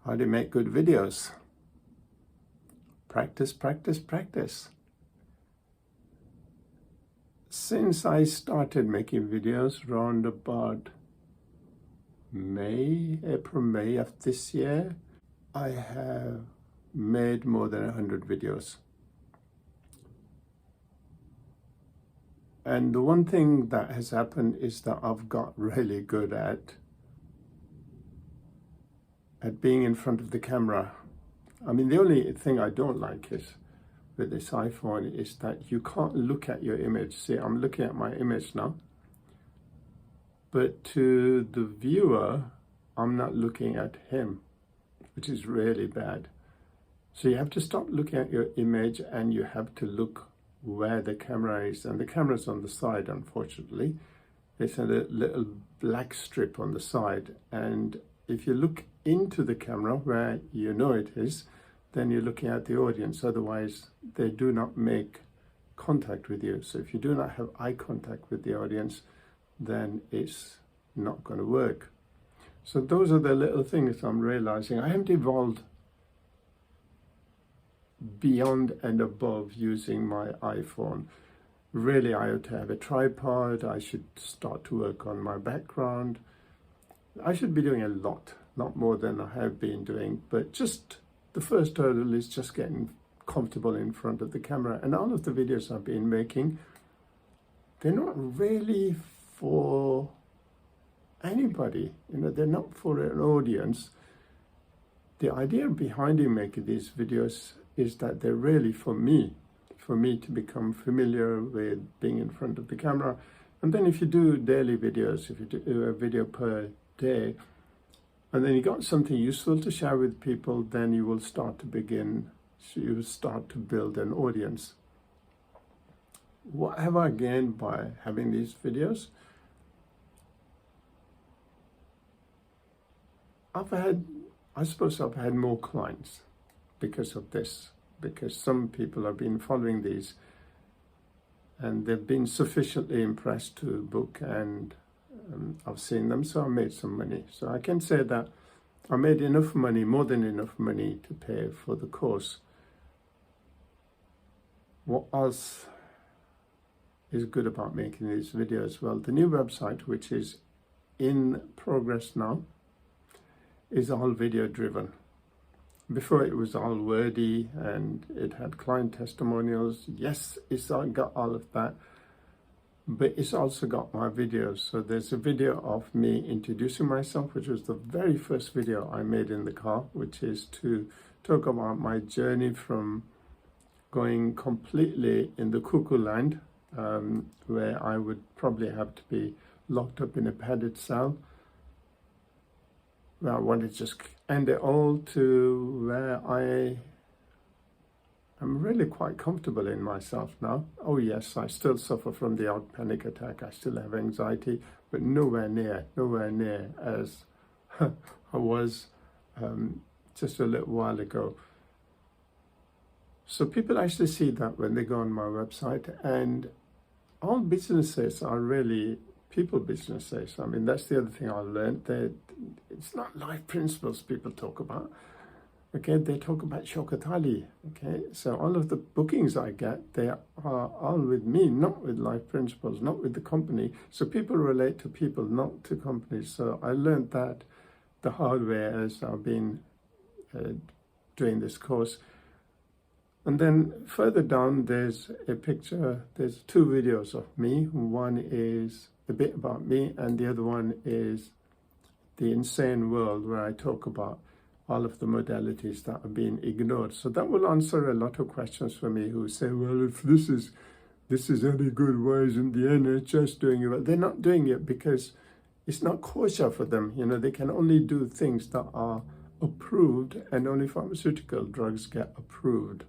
How do you make good videos? Practice, practice, practice. Since I started making videos around about April, May of this year, I have made more than 100 videos. And the one thing that has happened is that I've got really good at being in front of the camera. I mean, the only thing I don't like is with this iPhone is that you can't look at your image. See, I'm looking at my image now, but to the viewer, I'm not looking at him, which is really bad. So you have to stop looking at your image and you have to look where the camera is. And the camera's on the side, unfortunately. It's a little black strip on the side. And if you look into the camera where you know it is, then you're looking at the audience. Otherwise, they do not make contact with you. So if you do not have eye contact with the audience, then it's not going to work. So those are the little things I'm realizing. I haven't evolved beyond and above using my iPhone. Really, I ought to have a tripod. I should start to work on my background. I should be doing a lot more than I have been doing, but just the first hurdle is just getting comfortable in front of the camera. And all of the videos I've been making, they're not really for anybody, they're not for an audience. The idea behind me making these videos is that they're really for me to become familiar with being in front of the camera. And then if you do daily videos, if you do a video per day, and then you got something useful to share with people, then you will start to build an audience. What have I gained by having these videos? I suppose I've had more clients because of this, because some people have been following these and they've been sufficiently impressed to book, and I've seen them, so I made some money. So I can say that I made enough money, more than enough money to pay for the course. What else is good about making these videos? Well, the new website, which is in progress now, is all video driven. Before it was all wordy and it had client testimonials. Yes, it's got all of that, but it's also got my videos. So there's a video of me introducing myself, which was the very first video I made in the car, which is to talk about my journey from going completely in the cuckoo land, where I would probably have to be locked up in a padded cell. Well, I wanted to just end it all to where I am really quite comfortable in myself now. Oh yes, I still suffer from the odd panic attack. I still have anxiety, but nowhere near as I was just a little while ago. So people actually see that when they go on my website, and all businesses are really people businesses. I mean, that's the other thing I learned, that it's not life principles people talk about. Okay, they talk about Shaukat Ali. Okay, so all of the bookings I get, they are all with me, not with life principles, not with the company. So people relate to people, not to companies. So I learned that the hard way as I've been doing this course. And then further down, there's a picture, there's two videos of me. One is a bit about me, and the other one is the insane world, where I talk about all of the modalities that are being ignored. So that will answer a lot of questions for me who say, well, if this is any good, why isn't the NHS doing it? Well, they're not doing it because it's not kosher for them. They can only do things that are approved, and only pharmaceutical drugs get approved.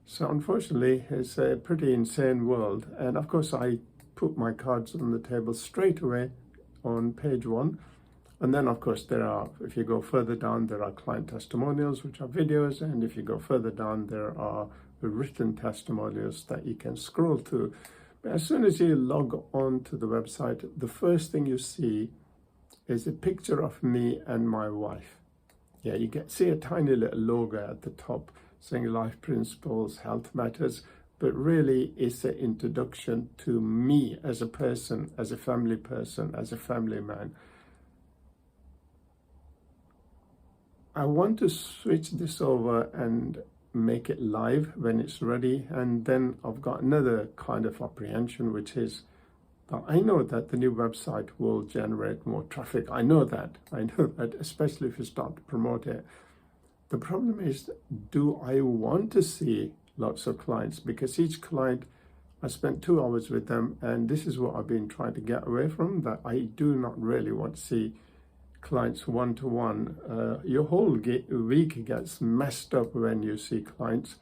So unfortunately, it's a pretty insane world. And of course, I put my cards on the table straight away on page 1. And then, of course, if you go further down, there are client testimonials, which are videos. And if you go further down, there are written testimonials that you can scroll to. But as soon as you log on to the website, the first thing you see is a picture of me and my wife. Yeah, you see a tiny little logo at the top saying Life Principles, Health Matters, but really it's an introduction to me as a person, as a family person, as a family man. I want to switch this over and make it live when it's ready, and then I've got another kind of apprehension, which is that I know that the new website will generate more traffic. I know that, especially if you start to promote it. The problem is, do I want to see lots of clients? Because each client, I spent 2 hours with them, and this is what I've been trying to get away from, that I do not really want to see clients one-to-one. Your whole week gets messed up when you see clients.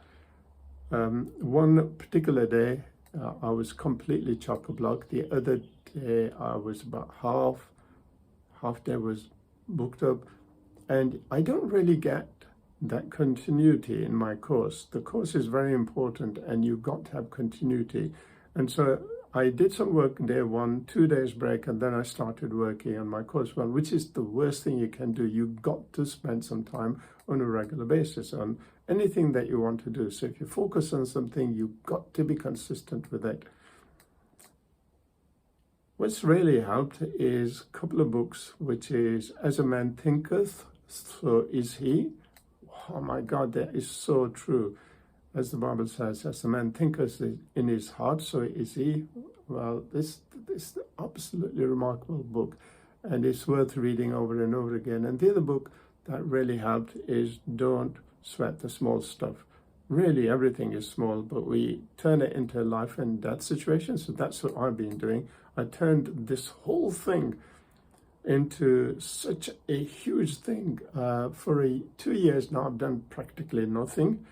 One particular day, I was completely chock-a-block. The other day, I was about half day was booked up. And I don't really get that continuity in my course. The course is very important, and you've got to have continuity. And so I did some work day one, 2 days break, and then I started working on my course. Well, which is the worst thing you can do. You've got to spend some time on a regular basis on anything that you want to do. So if you focus on something, you've got to be consistent with it. What's really helped is a couple of books, which is As a Man Thinketh, So Is He. Oh my God, that is so true. As the Bible says, as a man thinketh in his heart, so is he. Well, this is an absolutely remarkable book, and it's worth reading over and over again. And the other book that really helped is Don't Sweat the Small Stuff. Really, everything is small, but we turn it into a life and death situation. So that's what I've been doing. I turned this whole thing into such a huge thing. For 2 years now, I've done practically nothing.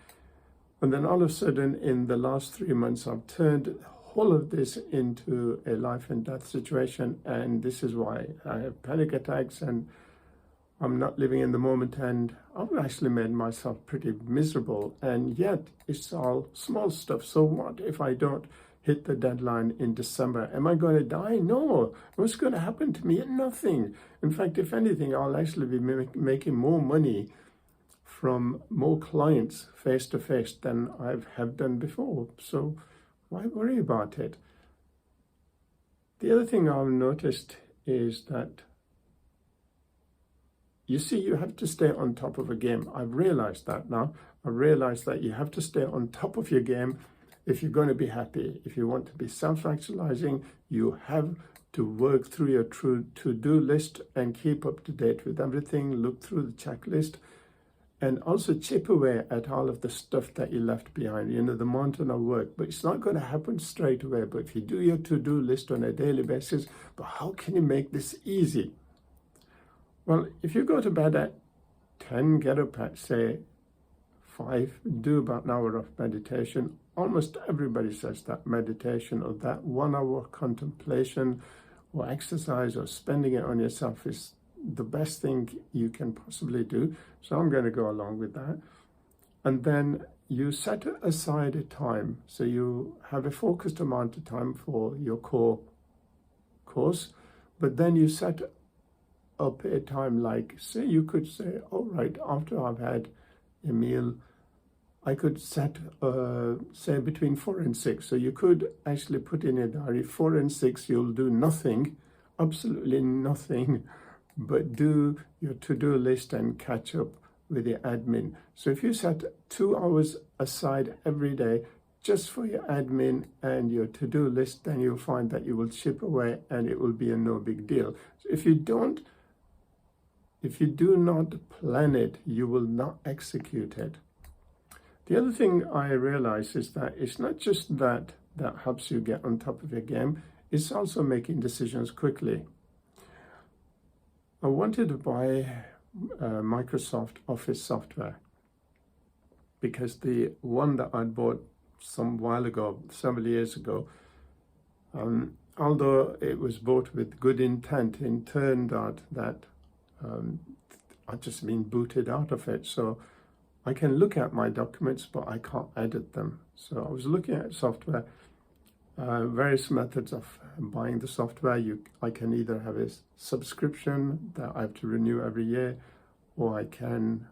And then all of a sudden, in the last 3 months, I've turned all of this into a life and death situation. And this is why I have panic attacks, and I'm not living in the moment. And I've actually made myself pretty miserable. And yet, it's all small stuff. So what if I don't hit the deadline in December? Am I going to die? No. What's going to happen to me? Nothing. In fact, if anything, I'll actually be making more money from more clients face to face than I have done before. So why worry about it? The other thing I've noticed is that, you see, you have to stay on top of a game. I've realized that now. I realized that you have to stay on top of your game if you're going to be happy. If you want to be self-actualizing, you have to work through your to-do list and keep up to date with everything, look through the checklist, and also chip away at all of the stuff that you left behind, the mountain of work. But it's not going to happen straight away. But if you do your to-do list on a daily basis, but how can you make this easy? Well, if you go to bed at 10, get up at, say, 5, do about an hour of meditation. Almost everybody says that meditation or that 1 hour contemplation or exercise or spending it on yourself is the best thing you can possibly do. So I'm going to go along with that. And then you set aside a time. So you have a focused amount of time for your core course, but then you set up a time, like, say, you could say, all right, after I've had a meal, I could set, say, between 4 and 6. So you could actually put in a diary, 4 and 6, you'll do nothing, absolutely nothing, but do your to-do list and catch up with your admin. So if you set 2 hours aside every day just for your admin and your to-do list, then you'll find that you will chip away and it will be a no big deal. So if you do not plan it, you will not execute it. The other thing I realize is that it's not just that helps you get on top of your game, it's also making decisions quickly. I wanted to buy Microsoft Office software because the one that I'd bought several years ago, although it was bought with good intent, it turned out that I'd just been booted out of it. So I can look at my documents, but I can't edit them. So I was looking at software, various methods of buying the software. I can either have a subscription that I have to renew every year, or I can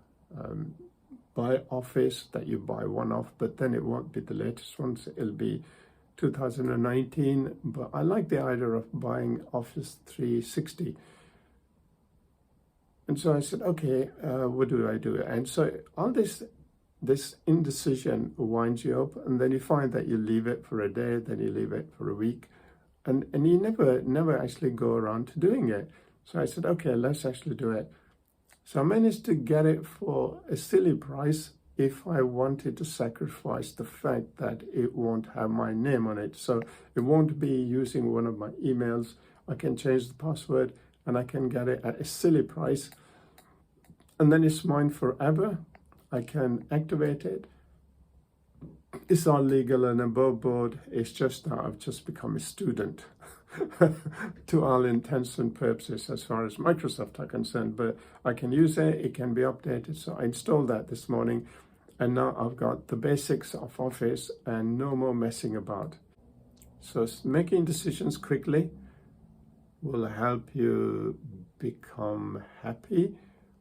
buy Office that you buy one off, but then it won't be the latest ones. It'll be 2019, but I like the idea of buying Office 360. And so I said, okay, what do I do? And so all this indecision winds you up, and then you find that you leave it for a day, then you leave it for a week, and you never actually go around to doing it. So I said, okay, let's actually do it. So I managed to get it for a silly price if I wanted to sacrifice the fact that it won't have my name on it. So it won't be using one of my emails. I can change the password and I can get it at a silly price. And then it's mine forever. I can activate it. It's all legal and above board. It's just that I've just become a student to all intents and purposes as far as Microsoft are concerned, but I can use it, it can be updated. So I installed that this morning, and now I've got the basics of Office and no more messing about. So making decisions quickly will help you become happy.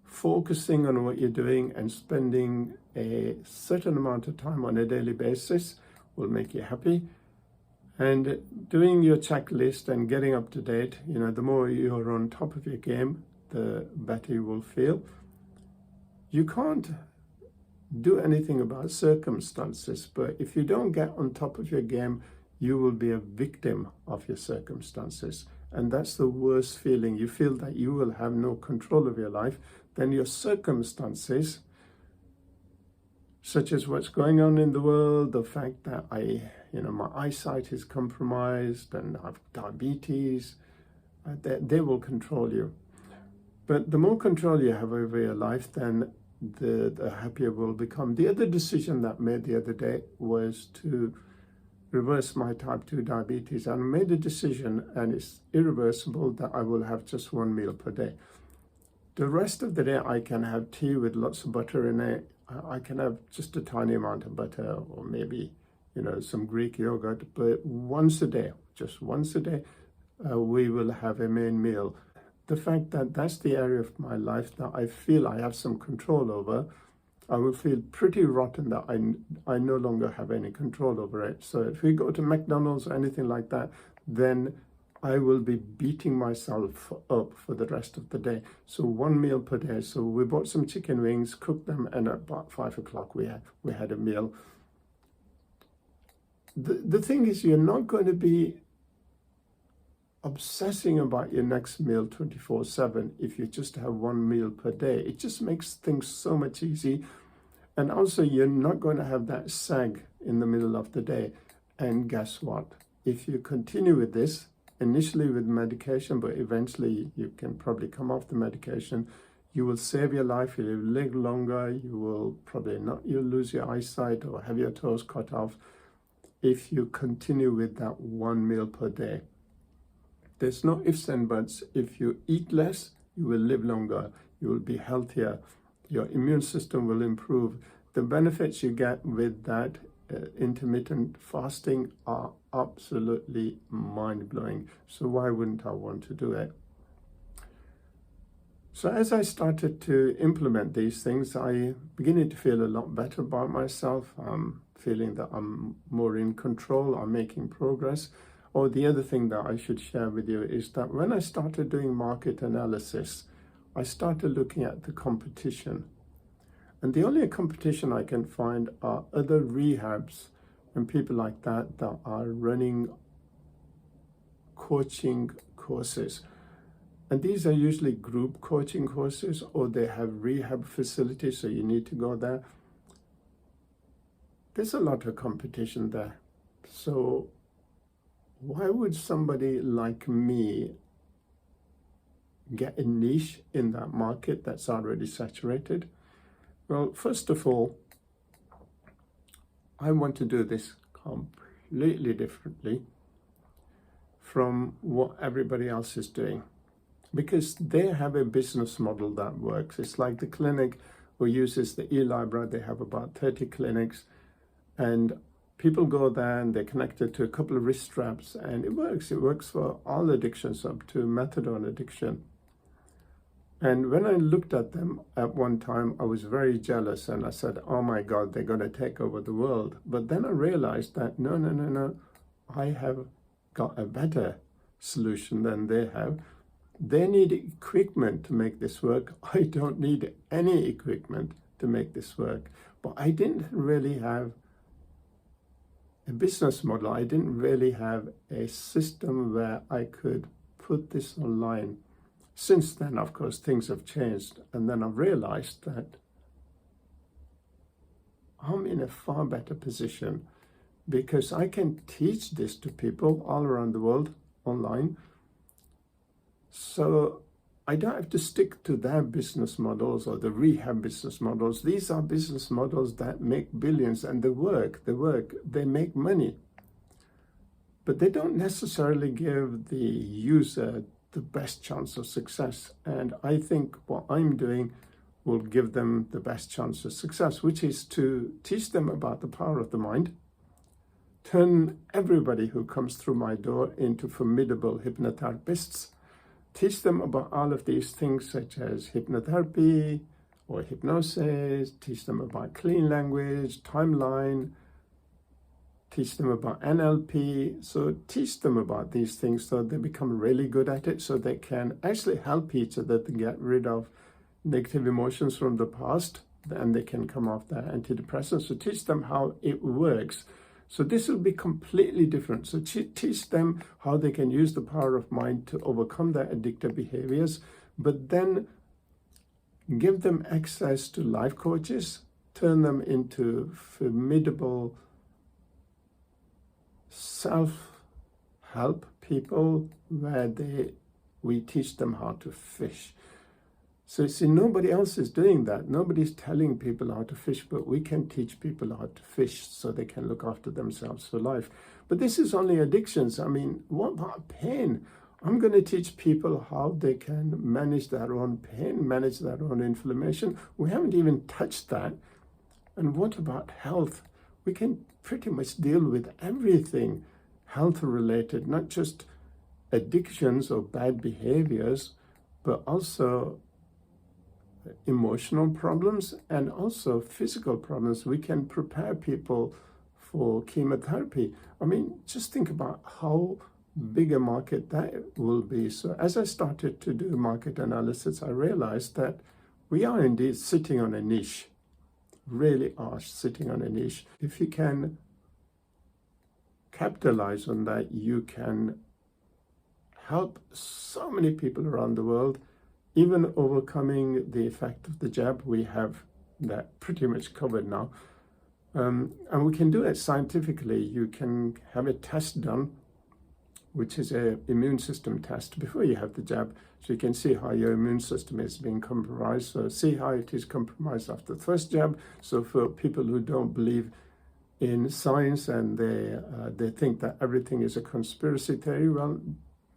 Focusing on what you're doing and spending a certain amount of time on a daily basis will make you happy. And doing your checklist and getting up to date, the more you're on top of your game, the better you will feel. You can't do anything about circumstances, but if you don't get on top of your game, you will be a victim of your circumstances. And that's the worst feeling. You feel that you will have no control of your life. Then your circumstances, such as what's going on in the world, the fact that my eyesight is compromised and I have diabetes, they will control you. But the more control you have over your life, then the happier we'll become. The other decision that I made the other day was to reverse my type 2 diabetes. And I made a decision, and it's irreversible, that I will have just one meal per day. The rest of the day I can have tea with lots of butter in it. I can have just a tiny amount of butter, or maybe, some Greek yogurt, but once a day, just once a day, we will have a main meal. The fact that that's the area of my life that I feel I have some control over, I will feel pretty rotten that I no longer have any control over it. So if we go to McDonald's or anything like that, then I will be beating myself up for the rest of the day. So one meal per day. So we bought some chicken wings, cooked them, and at about 5 o'clock we had a meal. The thing is, you're not going to be obsessing about your next meal 24/7 if you just have one meal per day. It just makes things so much easier. And also, you're not going to have that sag in the middle of the day. And guess what? If you continue with this, initially with medication, but eventually you can probably come off the medication, you will save your life, you'll live longer, you will probably not, you'll lose your eyesight or have your toes cut off if you continue with that one meal per day. There's no ifs and buts. If you eat less, you will live longer, you will be healthier, your immune system will improve. The benefits you get with that intermittent fasting are absolutely mind-blowing. So why wouldn't I want to do it? So as I started to implement these things, I beginning to feel a lot better about myself. I'm feeling that I'm more in control, I'm making progress. Or the other thing that I should share with you is that when I started doing market analysis, I started looking at the competition. And the only competition I can find are other rehabs and people like that that are running coaching courses. And these are usually group coaching courses, or they have rehab facilities, so you need to go there. There's a lot of competition there. So why would somebody like me get a niche in that market that's already saturated? Well, first of all, I want to do this completely differently from what everybody else is doing, because they have a business model that works. It's like the clinic who uses the eLibrary. They have about 30 clinics, and people go there and they're connected to a couple of wrist straps, and it works. It works for all addictions up to methadone addiction. And when I looked at them at one time, I was very jealous and I said, oh my God, they're going to take over the world. But then I realized that no, I have got a better solution than they have. They need equipment to make this work. I don't need any equipment to make this work. But I didn't really have a business model. I didn't really have a system where I could put this online. Since then, of course, things have changed. And then I've realized that I'm in a far better position because I can teach this to people all around the world online. So I don't have to stick to their business models or the rehab business models. These are business models that make billions, and they make money. But they don't necessarily give the user the best chance of success. And I think what I'm doing will give them the best chance of success, which is to teach them about the power of the mind, turn everybody who comes through my door into formidable hypnotherapists, teach them about all of these things such as hypnotherapy or hypnosis, teach them about clean language, timeline, teach them about NLP. So teach them about these things so they become really good at it, so they can actually help each other to get rid of negative emotions from the past, and they can come off their antidepressants. So teach them how it works. So this will be completely different. So teach them how they can use the power of mind to overcome their addictive behaviors, but then give them access to life coaches, turn them into formidable self-help people where we teach them how to fish. So see, nobody else is doing that. Nobody's telling people how to fish, but we can teach people how to fish so they can look after themselves for life. But this is only addictions. I mean, what about pain? I'm going to teach people how they can manage their own pain, manage their own inflammation. We haven't even touched that. And what about health? We can pretty much deal with everything health related, not just addictions or bad behaviors, but also emotional problems and also physical problems. We can prepare people for chemotherapy. I mean, just think about how big a market that will be. So as I started to do market analysis, I realized that we are indeed sitting on a niche, really are sitting on a niche. If you can capitalize on that, you can help so many people around the world. Even overcoming the effect of the jab, we have that pretty much covered now. And we can do it scientifically. You can have a test done, which is an immune system test before you have the jab. So you can see how your immune system is being compromised. So see how it is compromised after the first jab. So for people who don't believe in science and they think that everything is a conspiracy theory, well,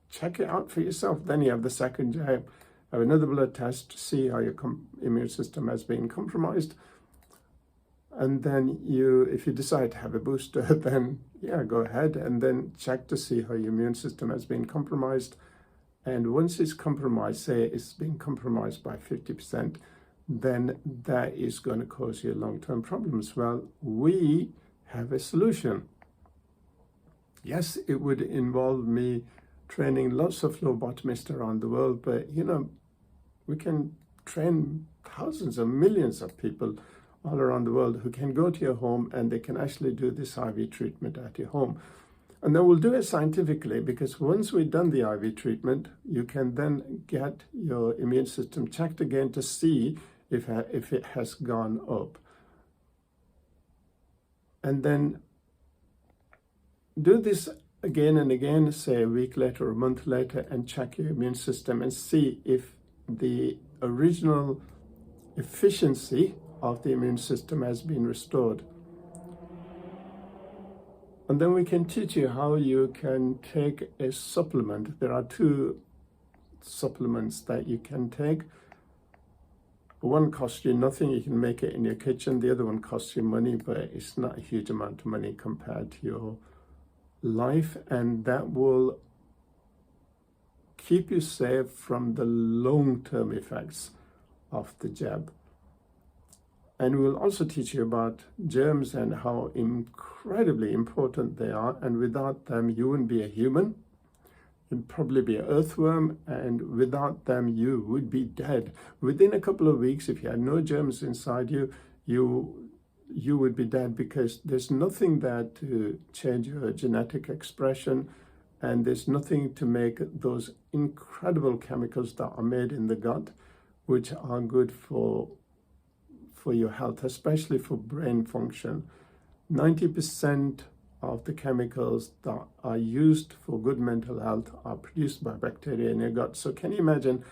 check it out for yourself. Then you have the second jab. Have another blood test to see how your immune system has been compromised. And then if you decide to have a booster, then yeah, go ahead and then check to see how your immune system has been compromised. And once it's compromised, say it's been compromised by 50%, then that is going to cause you long-term problems. Well, we have a solution. Yes, it would involve me training lots of phlebotomists around the world, but we can train thousands of millions of people all around the world who can go to your home and they can actually do this IV treatment at your home. And then we'll do it scientifically, because once we've done the IV treatment, you can then get your immune system checked again to see if it has gone up. And then do this again and again, say a week later or a month later, and check your immune system and see if the original efficiency of the immune system has been restored. And then we can teach you how you can take a supplement. There are 2 supplements that you can take. One costs you nothing, you can make it in your kitchen. The other one costs you money, but it's not a huge amount of money compared to your life, and that will keep you safe from the long-term effects of the jab. And we'll also teach you about germs and how incredibly important they are. And without them, you wouldn't be a human. You'd probably be an earthworm. And without them, you would be dead. Within a couple of weeks, if you had no germs inside you, you would be dead, because there's nothing there to change your genetic expression. And there's nothing to make those incredible chemicals that are made in the gut, which are good for your health, especially for brain function. 90% of the chemicals that are used for good mental health are produced by bacteria in your gut. So can you imagine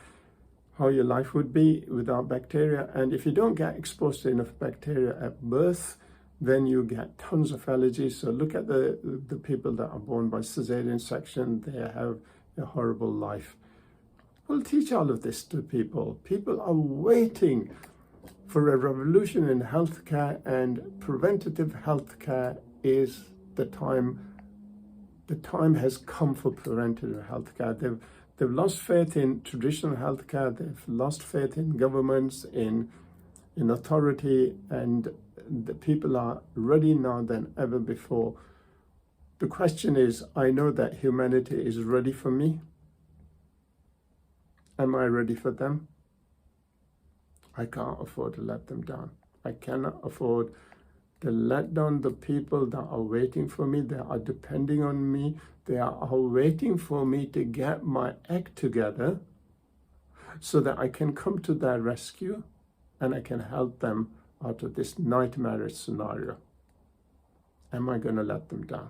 how your life would be without bacteria? And if you don't get exposed to enough bacteria at birth, then you get tons of allergies. So look at the people that are born by cesarean section. They have a horrible life. We'll teach all of this to people. People are waiting for a revolution in healthcare, and preventative healthcare is the time. The time has come for preventative healthcare. They've lost faith in traditional healthcare. They've lost faith in governments, in authority, and the people are ready now than ever before. The question is, I know that humanity is ready for me. Am I ready for them? I can't afford to let them down. I cannot afford to let down the people that are waiting for me. They are depending on me. They are waiting for me to get my act together so that I can come to their rescue and I can help them out of this nightmarish scenario. Am I going to let them down?